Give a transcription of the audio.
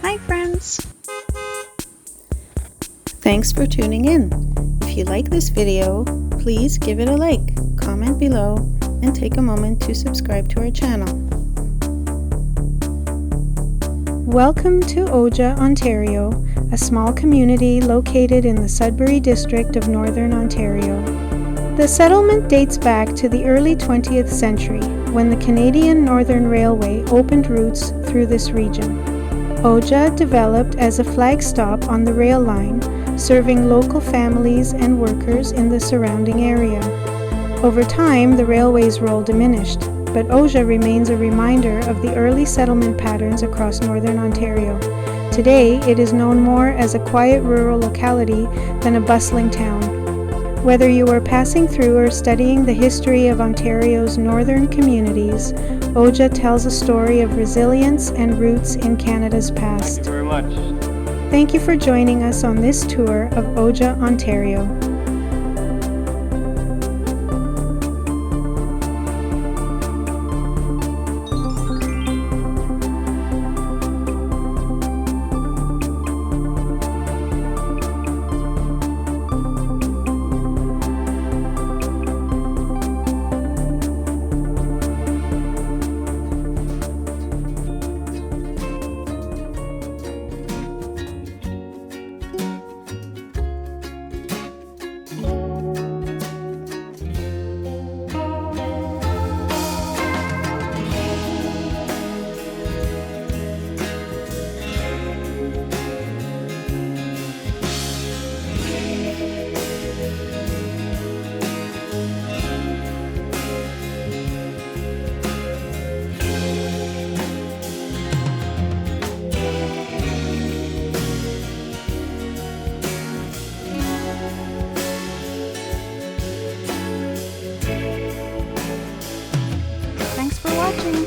Hi friends! Thanks for tuning in. If you like this video, please give it a like, comment below, and take a moment to subscribe to our channel. Welcome to Oja, Ontario, a small community located in the Sudbury district of Northern Ontario. The settlement dates back to the early 20th century, when the Canadian Northern Railway opened routes through this region. Oja developed as a flag stop on the rail line, serving local families and workers in the surrounding area. Over time, the railway's role diminished, but Oja remains a reminder of the early settlement patterns across Northern Ontario. Today, it is known more as a quiet rural locality than a bustling town. Whether you are passing through or studying the history of Ontario's northern communities, Oja tells a story of resilience and roots in Canada's past. Thank you very much. Thank you for joining us on this tour of Oja, Ontario. Thanks for watching.